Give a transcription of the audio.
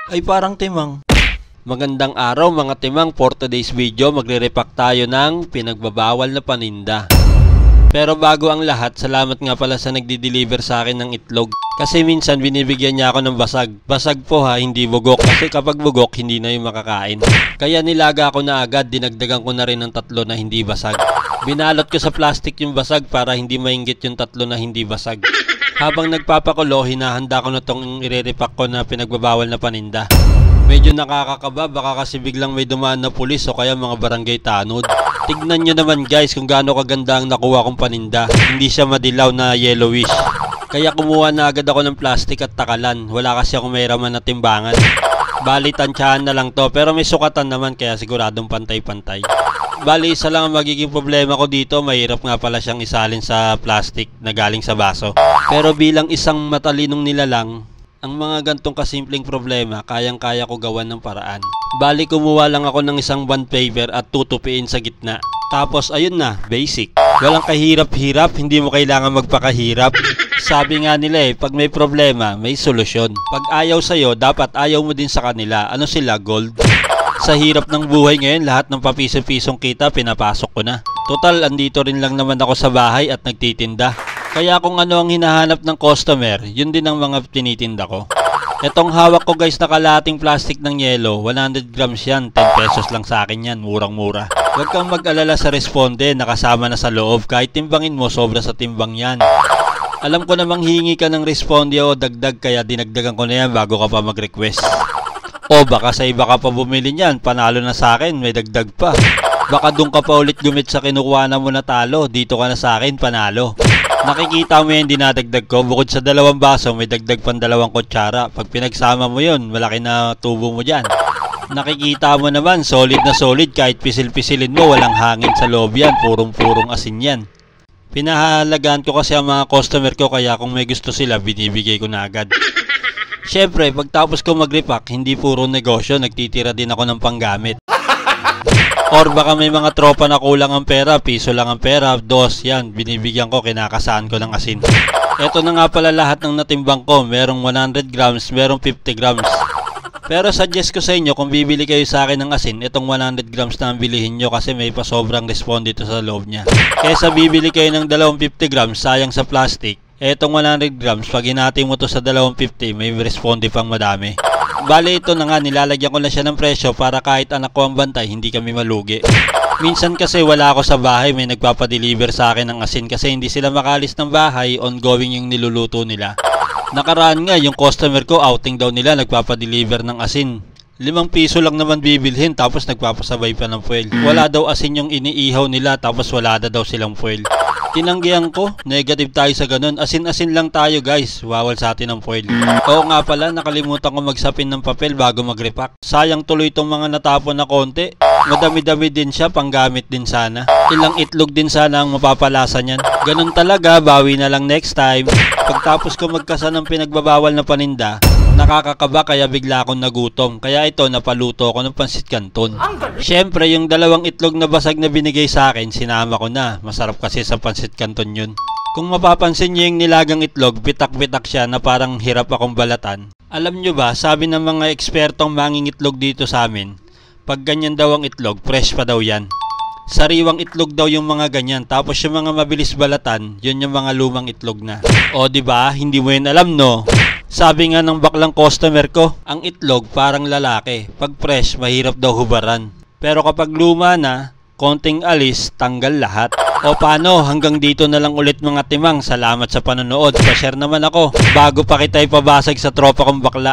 Ay parang timang. Magandang araw mga timang, for today's video magre-repack tayo ng pinagbabawal na paninda. Pero bago ang lahat, salamat nga pala sa nagdi-deliver sa akin ng itlog. Kasi minsan binibigyan niya ako ng basag. Basag po ha, hindi bugok. Kasi kapag bugok, hindi na yung makakain. Kaya nilaga ko na agad, dinagdagan ko na rin ng 3 na hindi basag. Binalot ko sa plastic yung basag para hindi mainggit yung 3 na hindi basag. Habang nagpapakulo, hinahanda ko na tong ire-repack ko na pinagbabawal na paninda. Medyo nakakakaba, baka kasi biglang may dumaan na pulis o kaya mga barangay tanod. Tignan nyo naman guys kung gaano kaganda ang nakuha kong paninda. Hindi siya madilaw na yellowish. Kaya kumuha na agad ako ng plastic at takalan. Wala kasi akong may raman na timbangan. Bali tansyahan na lang to, pero may sukatan naman kaya siguradong pantay-pantay. Bali isa lang ang magiging problema ko dito, mahirap nga pala siyang isalin sa plastic na galing sa baso. Pero bilang isang matalinong nilalang, ang mga gantong kasimpleng problema, kayang-kaya ko gawan ng paraan. Bali kumuha lang ako ng isang bond paper at tutupiin sa gitna. Tapos ayun na, basic. Walang kahirap-hirap, hindi mo kailangan magpakahirap. Sabi nga nila pag may problema, may solusyon. Pag ayaw sa'yo, dapat ayaw mo din sa kanila. Ano sila, gold? Sa hirap ng buhay ngayon, lahat ng papiso-pisong kita, pinapasok ko na. Total, andito rin lang naman ako sa bahay at nagtitinda. Kaya kung ano ang hinahanap ng customer, yun din ang mga tinitinda ko. Etong hawak ko guys na kalahating plastic ng yelo, 100 grams yan, 10 pesos lang sa akin yan, murang-mura. Huwag kang mag-alala sa responde, nakasama na sa loob, kahit timbangin mo, sobra sa timbang yan. Alam ko namang hihingi ka ng responde o dagdag, kaya dinagdagan ko na yan bago ka pa mag-request. O baka sa iba ka pa bumili niyan, panalo na sa akin, may dagdag pa. Baka doon ka pa ulit gumit sa kinukuha na mo na talo, dito ka na sa akin, panalo. Nakikita mo yan dinadagdag ko, bukod sa 2 baso, may dagdag pang 2 kutsara. Pag pinagsama mo yun, malaki na tubo mo dyan. Nakikita mo naman, solid na solid, kahit pisil-pisilin mo, walang hangin sa loob yan, purong-purong asin yan. Pinahalagaan ko kasi ang mga customer ko, kaya kung may gusto sila, binibigay ko na agad. Siyempre, pagtapos ko mag-repack, hindi puro negosyo, nagtitira din ako ng panggamit. Or baka may mga tropa na kulang ang pera, piso lang ang pera, 2 yan, binibigyan ko, kinakasaan ko ng asin. Ito na nga pala lahat ng natimbang ko, merong 100 grams, merong 50 grams. Pero suggest ko sa inyo, kung bibili kayo sa akin ng asin, itong 100 grams na ang bilihin nyo kasi may pa sobrang respond dito sa loob niya. Kesa bibili kayo ng 250 grams, sayang sa plastic. Etong 100 grams, pag hinati mo to sa 250, may responde pang madami. Bale ito na nga, nilalagyan ko na siya ng presyo para kahit anak ko ang bantay, hindi kami malugi. Minsan kasi wala ako sa bahay, may nagpapadeliver sa akin ng asin kasi hindi sila makalis ng bahay, ongoing yung niluluto nila. Nakaraan nga, yung customer ko, outing daw nila, nagpapadeliver ng asin. 5 piso lang naman bibilhin, tapos nagpapasabay pa ng fuel. Wala daw asin yung iniihaw nila, tapos wala na daw silang fuel. Tinanggihan ko, negative tayo sa ganun. Asin-asin lang tayo guys, bawal sa atin ang foil. Oo nga pala, nakalimutan ko magsapin ng papel bago mag-repack. Sayang tuloy itong mga natapon na konti. Madami-dami din siya, panggamit din sana. Ilang itlog din sana ang mapapalasa niyan. Ganun talaga, bawi na lang next time. Pagtapos ko magkasa ng pinagbabawal na paninda, nakakakaba kaya bigla akong nagutom. Kaya ito, napaluto ako ng pansit canton. Siyempre, yung 2 itlog na basag na binigay sa akin, sinama ko na. Masarap kasi sa pansit canton yun. Kung mapapansin nyo yung nilagang itlog, bitak-bitak siya na parang hirap akong balatan. Alam nyo ba, sabi ng mga ekspertong mangingitlog dito sa amin, pag ganyan daw ang itlog, fresh pa daw yan. Sariwang itlog daw yung mga ganyan, tapos yung mga mabilis balatan, yun yung mga lumang itlog na. O diba, hindi mo yun alam no? Sabi nga ng baklang customer ko, ang itlog parang lalaki. Pag fresh, mahirap daw hubaran. Pero kapag luma na, konting alis, tanggal lahat. O paano, hanggang dito na lang ulit mga timang. Salamat sa panonood. Pa-share naman ako bago pa kita ipabasag sa tropa kong bakla.